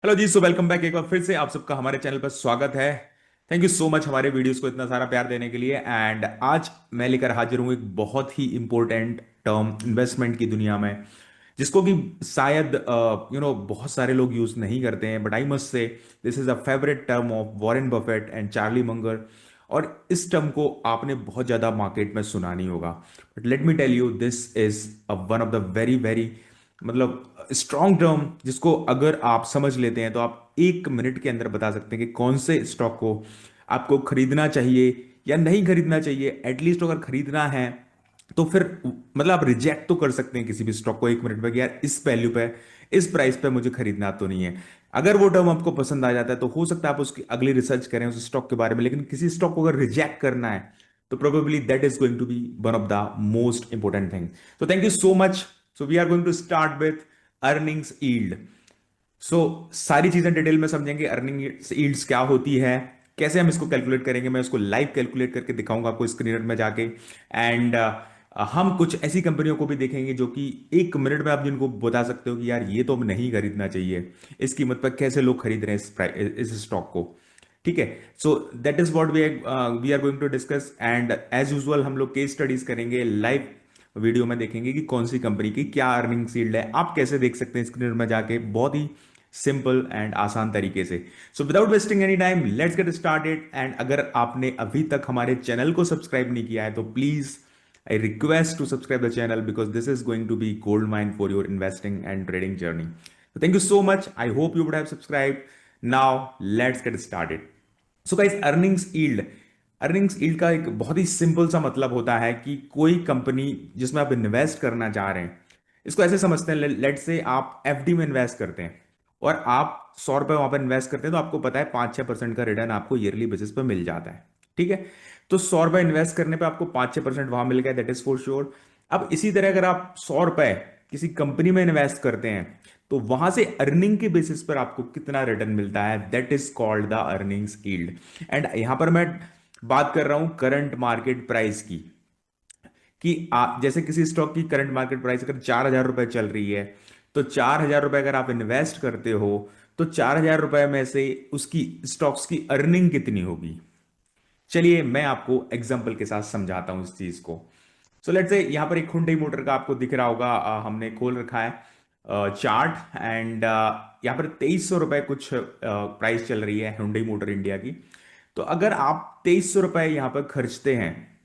Hello जी। Welcome back. एक बार फिर से आप सबका हमारे चैनल पर स्वागत है। थैंक यू सो मच हमारे वीडियोस को इतना सारा प्यार देने के लिए। एंड आज मैं लेकर हाजिर हूँ एक बहुत ही इंपॉर्टेंट टर्म इन्वेस्टमेंट की दुनिया में, जिसको कि शायद बहुत सारे लोग यूज नहीं करते हैं, but I must say this is a favourite term of Warren Buffett and Charlie Munger. और इस टर्म को आपने बहुत ज्यादा मार्केट में सुना नहीं होगा, but let me tell you this is one of the very very मतलब स्ट्रॉन्ग टर्म, जिसको अगर आप समझ लेते हैं तो आप एक मिनट के अंदर बता सकते हैं कि कौन से स्टॉक को आपको खरीदना चाहिए या नहीं खरीदना चाहिए। एटलीस्ट अगर खरीदना है तो फिर मतलब आप रिजेक्ट तो कर सकते हैं किसी भी स्टॉक को एक मिनट में कि यार इस वैल्यू पे, इस प्राइस पे मुझे खरीदना तो नहीं है। अगर वो टर्म आपको पसंद आ जाता है तो हो सकता है आप उसकी अगली रिसर्च करें उस स्टॉक के बारे में, लेकिन किसी स्टॉक को अगर रिजेक्ट करना है तो probably that is going to be one of the most important thing. तो thank you so much. So we are going to start with earnings yield. सो सारी चीजें डिटेल में समझेंगे। अर्निंग यील्ड्स क्या होती है, कैसे हम इसको कैलकुलेट करेंगे, मैं उसको लाइव कैलकुलेट करके दिखाऊंगा आपको स्क्रीनर में जाके। एंड हम कुछ ऐसी कंपनियों को भी देखेंगे जो कि एक मिनट में आप जिनको बता सकते हो कि यार ये तो हमें नहीं खरीदना चाहिए, इस कीमत पर कैसे लोग खरीद रहे हैं इस स्टॉक को। ठीक है। So that is what we are going to discuss. And as usual हम लोग केस स्टडीज करेंगे, लाइव वीडियो में देखेंगे कि कौन सी कंपनी की क्या अर्निंग यील्ड है, आप कैसे देख सकते हैं स्क्रीन में जाके, बहुत ही सिंपल एंड आसान तरीके से। So without wasting any time let's get started. And अगर आपने अभी तक हमारे चैनल को सब्सक्राइब नहीं किया है तो please I request to subscribe the channel, because this is going to be gold mine for your investing and trading journey. Thank you so much. I hope you would have subscribe. Now let's get started. So guys, earnings yield का एक बहुत ही simple सा मतलब होता है कि कोई company जिसमें आप इन्वेस्ट करना चाह रहे हैं, इसको ऐसे समझते हैं, लेट से आप एफडी में इन्वेस्ट करते हैं और आप 100 रुपए वहां पर इन्वेस्ट करते हैं, तो आपको पता है 5-6% का रिटर्न आपको ईयरली बेसिस पर मिल जाता है। ठीक है। तो 100 रुपए इन्वेस्ट करने पे आपको 5-6% वहां मिल गया, दैट इज फॉर श्योर। अब इसी तरह अगर आप 100 रुपए किसी कंपनी में इन्वेस्ट करते हैं तो वहां से अर्निंग के बेसिस पर आपको कितना रिटर्न मिलता है, that is called the earnings yield. And यहां पर मैं बात कर रहा हूं करंट मार्केट प्राइस की, कि आप जैसे किसी स्टॉक की करंट मार्केट प्राइस अगर 4,000 रुपए चल रही है, तो 4,000 रुपए अगर आप इन्वेस्ट करते हो तो 4,000 रुपए में से उसकी स्टॉक्स की अर्निंग कितनी होगी। चलिए मैं आपको एग्जांपल के साथ समझाता हूं इस चीज को। सो लेट्स से यहां पर एक हुंडई मोटर का आपको दिख रहा होगा, हमने खोल रखा है चार्ट। एंड यहां पर 2,300 रुपए कुछ प्राइस चल रही है हुंडई मोटर इंडिया की। तो अगर आप 2,300 रुपए यहां पर खर्चते हैं,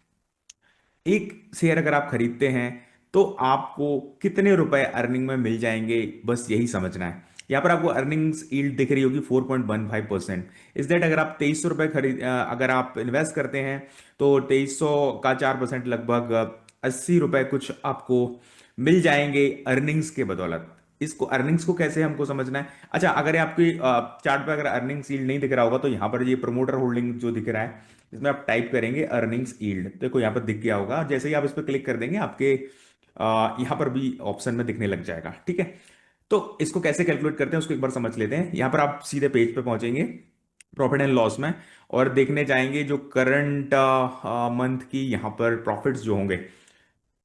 एक शेयर अगर आप खरीदते हैं, तो आपको कितने रुपए अर्निंग में मिल जाएंगे, बस यही समझना है। यहां पर आपको अर्निंग्स यील्ड दिख रही होगी 4.15%। इस दैट अगर आप 2,300 रुपए अगर आप इन्वेस्ट करते हैं तो 2,300 का 4% लगभग 80 रुपए कुछ आपको मिल जाएंगे अर्निंग्स के बदौलत। इसको अर्निंग्स को कैसे हमको समझना है, अच्छा अगर ये आपकी चार्ट पे अगर अर्निंग्स यील्ड नहीं दिख रहा होगा तो यहां पर ये प्रमोटर होल्डिंग जो दिख रहा है, इसमें आप टाइप करेंगे अर्निंग्स यील्ड, देखो यहाँ पर दिख गया होगा। जैसे ही आप इस पर क्लिक कर देंगे आपके यहाँ पर भी ऑप्शन में दिखने लग जाएगा। ठीक है। तो इसको कैसे कैलकुलेट करते हैं उसको एक बार समझ लेते हैं। यहाँ पर आप सीधे पेज पे पहुंचेंगे प्रॉफिट एंड लॉस में, और देखने जाएंगे जो करंट मंथ की यहाँ पर प्रॉफिट्स जो होंगे,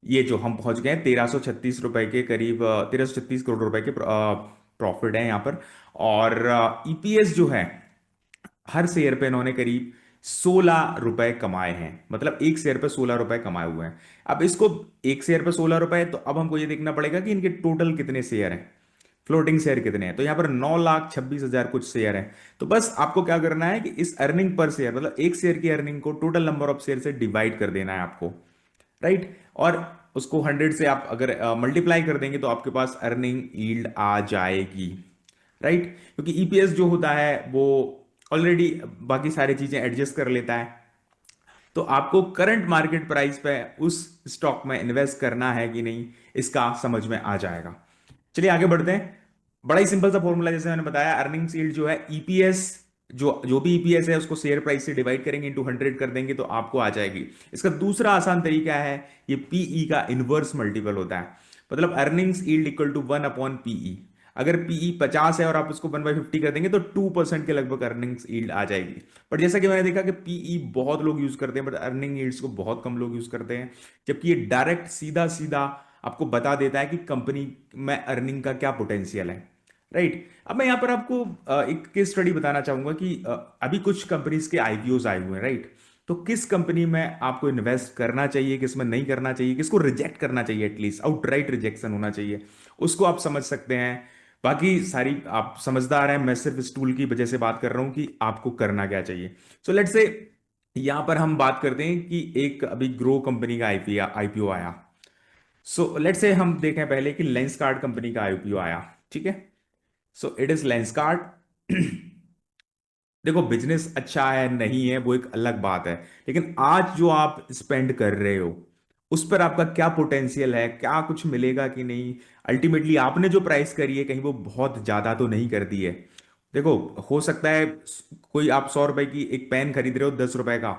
ये जो हम पहुंच गए हैं 1,336 रुपए के करीब, 1,336 करोड़ रुपए के प्रॉफिट है यहाँ पर। और ईपीएस जो है, हर शेयर पे इन्होंने करीब 16 रुपए कमाए हैं, मतलब एक शेयर पे 16 रुपए कमाए हुए हैं। अब इसको एक शेयर पे 16 रुपए, तो अब हमको ये देखना पड़ेगा कि इनके टोटल कितने शेयर हैं, फ्लोटिंग शेयर कितने हैं। तो यहाँ पर 9,26,000 कुछ शेयर हैं। तो बस आपको क्या करना है कि इस अर्निंग पर शेयर, मतलब एक शेयर की अर्निंग को टोटल नंबर ऑफ शेयर से डिवाइड कर देना है आपको, राइट। और उसको 100 से आप अगर मल्टीप्लाई कर देंगे तो आपके पास अर्निंग यील्ड आ जाएगी, राइट। क्योंकि ईपीएस जो होता है वो ऑलरेडी बाकी सारी चीजें एडजस्ट कर लेता है। तो आपको करंट मार्केट प्राइस पे उस स्टॉक में इन्वेस्ट करना है कि नहीं, इसका समझ में आ जाएगा। चलिए आगे बढ़ते हैं। बड़ा ही सिंपल सा फॉर्मूला, जैसे मैंने बताया, अर्निंग्स यील्ड जो है ईपीएस, जो जो भी ईपीएस है उसको शेयर प्राइस से डिवाइड करेंगे, इंटू 100 कर देंगे तो आपको आ जाएगी। इसका दूसरा आसान तरीका है, ये पीई का इनवर्स मल्टीपल होता है, मतलब अर्निंग्स यील्ड इक्वल टू 1/पीई। अगर पीई 50 है और आप उसको 1/50 कर देंगे तो 2% के लगभग अर्निंग्स यील्ड आ जाएगी। बट जैसा कि मैंने देखा कि पीई बहुत लोग यूज करते हैं बट अर्निंग यील्ड्स को बहुत कम लोग यूज करते हैं, जबकि ये डायरेक्ट सीधा सीधा आपको बता देता है कि कंपनी में अर्निंग का क्या पोटेंशियल है, राइट। अब मैं यहाँ पर आपको एक केस स्टडी बताना चाहूंगा कि अभी कुछ कंपनीज के आईपीओज आए हुए हैं, राइट। तो किस कंपनी में आपको इन्वेस्ट करना चाहिए, किस में नहीं करना चाहिए, किसको रिजेक्ट करना चाहिए, एटलीस्ट आउटराइट रिजेक्शन होना चाहिए, उसको आप समझ सकते हैं। बाकी सारी आप समझदार हैं, मैं सिर्फ इस टूल की वजह से बात कर रहा हूं कि आपको करना क्या चाहिए। सो लेट्स से यहां पर हम बात करते हैं कि एक अभी ग्रो कंपनी का आईपीओ आईपीओ आया। सो लेट्स से हम देखें पहले कि लेंस कार्ड कंपनी का आईपीओ आया। ठीक है। So it is lens card. देखो, बिजनेस अच्छा है नहीं है वो एक अलग बात है, लेकिन आज जो आप स्पेंड कर रहे हो उस पर आपका क्या पोटेंशियल है, क्या कुछ मिलेगा कि नहीं। अल्टीमेटली आपने जो प्राइस करी है कहीं वो बहुत ज्यादा तो नहीं कर दी है। देखो, हो सकता है कोई आप 100 रुपए की एक पेन खरीद रहे हो 10 रुपए का,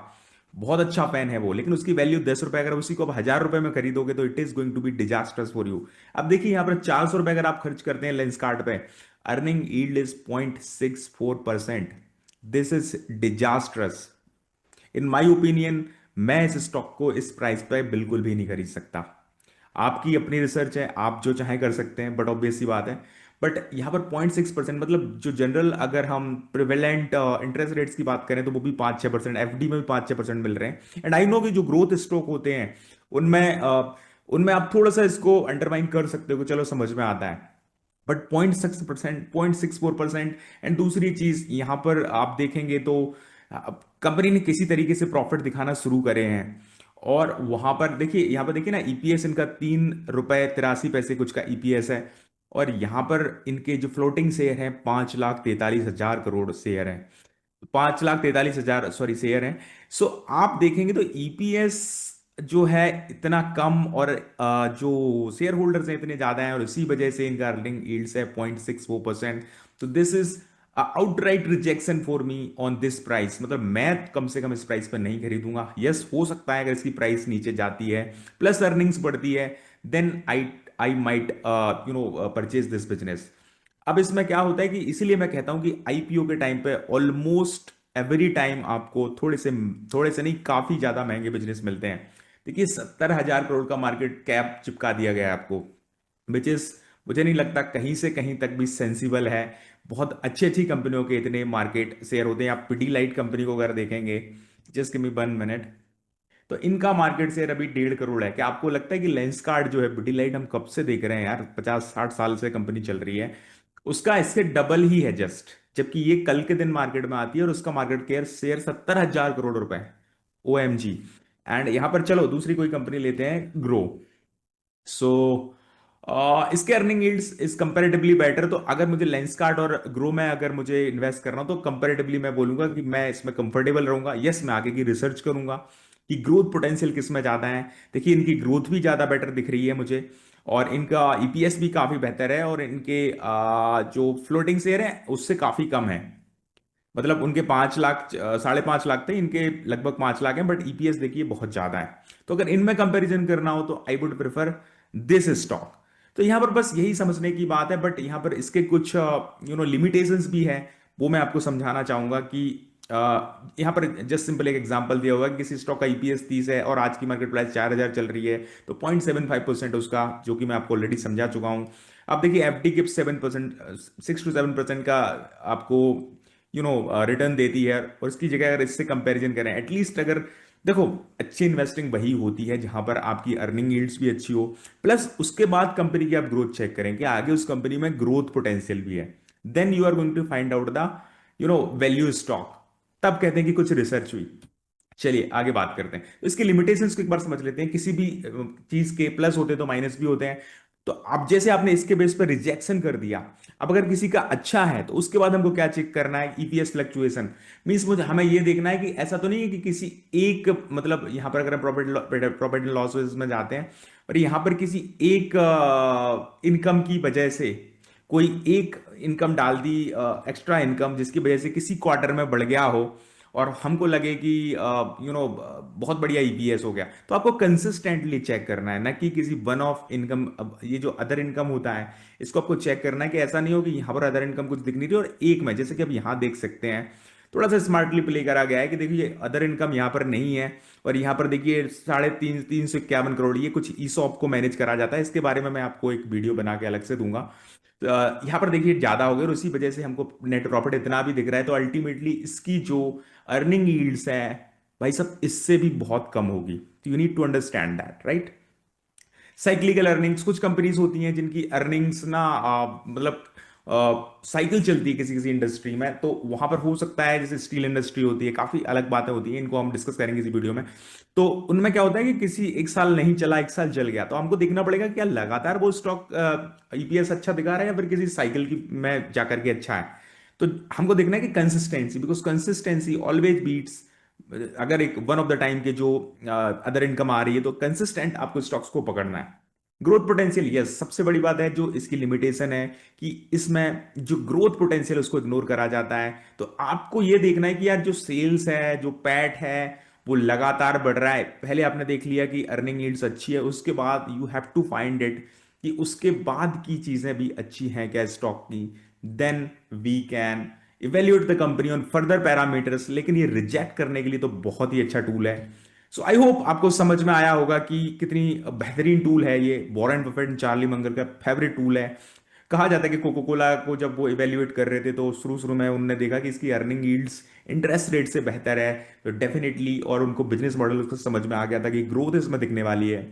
बहुत अच्छा पेन है वो, लेकिन उसकी वैल्यू 10 रुपए, अगर उसी को आप 1000 रुपए में खरीदोगे तो it is going to be disasters for you. अब देखिए यहाँ पर 400 रुपए अगर आप खर्च करते हैं लेंस कार्ड पे, earning yield is 0.64%। This is disastrous in my opinion. मैं इस स्टॉक को इस प्राइस पे बिल्कुल भी नहीं खरीद सकता। आपकी अपनी रिसर्च है, आप जो चाहे कर सकते हैं, बट ऑब्वियस सी बात है। बट यहां पर 0.6%, मतलब जो जनरल अगर हम प्रिवेलेंट इंटरेस्ट रेट्स की बात करें तो वो भी 5-6%, एफडी में भी 5-6% मिल रहे हैं। एंड आई नो कि जो ग्रोथ स्टॉक होते हैं उनमें उनमें आप थोड़ा सा इसको अंडरमाइन कर सकते हो कि चलो समझ में आता है, बट 0.6%, 0.64%। एंड दूसरी चीज यहां पर आप देखेंगे तो कंपनी ने किसी तरीके से प्रॉफिट दिखाना शुरू करे हैं। और वहां पर देखिए, यहां पर देखिए ना, ईपीएस इनका 3 रुपए 83 पैसे कुछ का ईपीएस है। और यहां पर इनके जो फ्लोटिंग शेयर हैं 5,43,000 करोड़ शेयर हैं, 5,43,000 सॉरी शेयर हैं। सो आप देखेंगे तो ईपीएस जो है इतना कम, और जो शेयर होल्डर्स हैं इतने ज्यादा हैं, और इसी वजह से इनका अर्निंग यील्ड्स है 0.64%। तो this is outright rejection for me on this price. मतलब मैं कम से कम इस प्राइस पर नहीं खरीदूंगा। यस, हो सकता है अगर इसकी प्राइस नीचे जाती है प्लस अर्निंग्स बढ़ती है, then I I might purchase this business. अब इसमें क्या होता है कि इसीलिए मैं कहता हूं कि आईपीओ के टाइम पे ऑलमोस्ट एवरी टाइम आपको थोड़े से नहीं, काफी ज्यादा महंगे बिजनेस मिलते हैं। देखिए, 70,000 करोड़ का मार्केट कैप चिपका दिया गया है आपको, विच इज, मुझे नहीं लगता कहीं से कहीं तक भी सेंसिबल है। बहुत अच्छी अच्छी कंपनियों के इतने मार्केट शेयर होते हैं। आप पिडीलाइट कंपनी को अगर देखेंगे, जस्ट गिव मी 1 मिनट, तो इनका मार्केट शेयर अभी 1.5 करोड़ है। क्या आपको लगता है कि लेंस कार्ड जो है, पिडीलाइट, हम कब से देख रहे हैं यार, 50-60 साल से कंपनी चल रही है, उसका इससे डबल ही है जस्ट। जबकि ये कल के दिन मार्केट में आती है और उसका मार्केट केयर शेयर 70,000 करोड़ रुपए, ओ एम जी। एंड यहां पर चलो दूसरी कोई कंपनी लेते हैं, ग्रो। सो इसके earning yields is comparatively better. तो अगर मुझे लेंसकार्ट और ग्रो में अगर मुझे इन्वेस्ट करना हो तो कंपैरेटिवली मैं बोलूंगा कि मैं इसमें कंफर्टेबल रहूंगा। यस, मैं आगे की रिसर्च करूंगा कि ग्रोथ पोटेंशियल किस में ज्यादा है। देखिए, इनकी ग्रोथ भी ज्यादा बेटर दिख रही है मुझे, और इनका ईपीएस भी काफी बेहतर है, और इनके जो फ्लोटिंग शेयर है उससे काफी कम है। मतलब उनके 5 लाख 5.5 लाख थे, इनके लगभग 5 लाख हैं, बट ईपीएस देखिए बहुत ज्यादा है। तो अगर इनमें कंपैरिजन करना हो तो I would prefer this stock. तो यहां पर बस यही समझने की बात है, बट यहां पर इसके कुछ लिमिटेशंस भी है, वो मैं आपको समझाना चाहूंगा कि यहां पर जस्ट सिंपल एक एग्जांपल दिया हुआ है कि किसी स्टॉक का ईपीएस 30 है और आज की मार्केट प्राइस 4,000 चल रही है, तो 0.75% उसका, जो कि मैं आपको ऑलरेडी समझा चुका हूं। आप देखिए, एफडी गिव 7%, 6 to 7% का आपको रिटर्न देती है, और इसकी जगह अगर इससे कंपैरिजन करें, एटलीस्ट अगर, देखो, अच्छी इन्वेस्टिंग वही होती है जहां पर आपकी अर्निंग यील्ड्स भी अच्छी हो, प्लस उसके बाद कंपनी की आप ग्रोथ चेक करें कि आगे उस कंपनी में ग्रोथ पोटेंशियल भी है। Then you are going to find out the value stock. तब कहते हैं कि कुछ रिसर्च हुई। चलिए आगे बात करते हैं, तो इसके लिमिटेशंस को एक बार समझ लेते हैं। किसी भी चीज के प्लस होते हैं तो माइनस भी होते हैं। तो अब जैसे आपने इसके बेस पर रिजेक्शन कर दिया, अब अगर किसी का अच्छा है तो उसके बाद हमको क्या चेक करना है, ईपीएस फ्लक्चुएशन। मींस मुझे हमें ये देखना है कि ऐसा तो नहीं है कि किसी एक, मतलब यहां पर अगर हम प्रॉफिट एंड लॉसेस में जाते हैं, और यहां पर किसी एक इनकम की वजह से कोई एक इनकम डाल दी, एक्स्ट्रा इनकम, जिसकी वजह से किसी क्वार्टर में बढ़ गया हो और हमको लगे कि बहुत बढ़िया ईपीएस हो गया, तो आपको कंसिस्टेंटली चेक करना है, ना कि किसी वन ऑफ इनकम। अब ये जो अदर इनकम होता है, इसको आपको चेक करना है कि ऐसा नहीं हो कि यहाँ पर अदर इनकम कुछ दिख नहीं रही और एक में, जैसे कि अब यहाँ देख सकते हैं, थोड़ा सा स्मार्टली प्ले करा गया है कि देखिए अदर इनकम यहाँ पर नहीं है, और यहाँ पर देखिए 351 करोड़ ये कुछ ईसॉप को मैनेज करा जाता है। इसके बारे में मैं आपको एक वीडियो बना के अलग से दूंगा। यहाँ पर देखिए ज्यादा हो गया और उसी वजह से हमको नेट प्रॉफिट इतना भी दिख रहा है, तो अल्टीमेटली इसकी जो अर्निंग यील्ड्स है भाई सब इससे भी बहुत कम होगी। तो you need to understand that, right. Cyclical earnings, कुछ कंपनीज होती हैं जिनकी अर्निंग्स ना मतलब साइकिल चलती है किसी किसी इंडस्ट्री में, तो वहां पर हो सकता है, जैसे स्टील इंडस्ट्री होती है, काफी अलग बातें होती हैं, इनको हम डिस्कस करेंगे इसी वीडियो में। तो उनमें क्या होता है कि किसी एक साल नहीं चला, एक साल चल गया, तो हमको देखना पड़ेगा क्या लगातार वो स्टॉक ईपीएस अच्छा दिखा रहा है या फिर किसी साइकिल की में जाकर के अच्छा है। तो हमको देखना है कि consistency, because consistency always beats, अगर एक वन ऑफ द टाइम के जो अदर इनकम आ रही है, तो कंसिस्टेंट आपको स्टॉक्स को पकड़ना है। ग्रोथ पोटेंशियल, यस, सबसे बड़ी बात है जो इसकी लिमिटेशन है कि इसमें जो ग्रोथ पोटेंशियल उसको इग्नोर करा जाता है। तो आपको यह देखना है कि यार जो सेल्स है, जो पैट है, वो लगातार बढ़ रहा है। पहले आपने देख लिया कि अर्निंग यील्ड्स अच्छी है, उसके बाद you have to find it कि उसके बाद की चीजें भी अच्छी हैं क्या स्टॉक की, then we can evaluate the company on further parameters. लेकिन ये रिजेक्ट करने के लिए तो बहुत ही अच्छा टूल है। सो आई होप आपको समझ में आया होगा कि कितनी बेहतरीन टूल है ये। Warren Buffett and Charlie Munger का फेवरेट टूल है। कहा जाता है कि कोको कोला को जब वो इवेल्युएट कर रहे थे तो शुरू शुरू में उन्होंने देखा कि इसकी अर्निंग यील्ड्स इंटरेस्ट रेट से बेहतर है, तो डेफिनेटली, और उनको बिजनेस मॉडल उसको समझ में आ गया था कि ग्रोथ इसमें दिखने वाली है।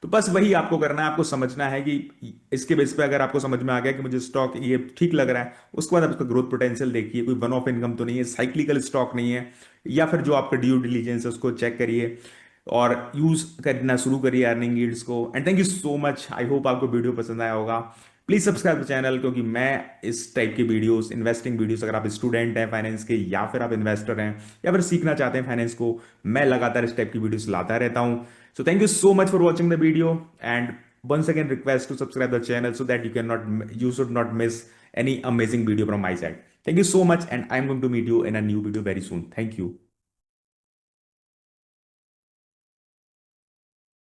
तो बस वही आपको करना है, आपको समझना है कि इसके बेस पे अगर आपको समझ में आ गया कि मुझे स्टॉक ये ठीक लग रहा है, उसके बाद आप उसका ग्रोथ पोटेंशियल देखिए। कोई वन ऑफ इनकम तो नहीं है, साइक्लिकल स्टॉक नहीं है, या फिर जो आपका ड्यू डिलीजेंस है उसको चेक करिए और यूज करना शुरू करिए अर्निंग यील्ड्स को। And thank you so much, I hope आपको वीडियो पसंद आया होगा। प्लीज सब्सक्राइब द चैनल, क्योंकि मैं इस टाइप के वीडियोस, इन्वेस्टिंग वीडियोस, अगर आप स्टूडेंट हैं फाइनेंस के, या फिर आप इन्वेस्टर हैं, या फिर सीखना चाहते हैं फाइनेंस को, मैं लगातार इस टाइप की वीडियोस लाता रहता हूं। So thank you so much for watching the video, and once again request to subscribe the channel so that you should not miss any amazing video from my side. Thank you so much, and I'm going to meet you in a new video very soon. Thank you.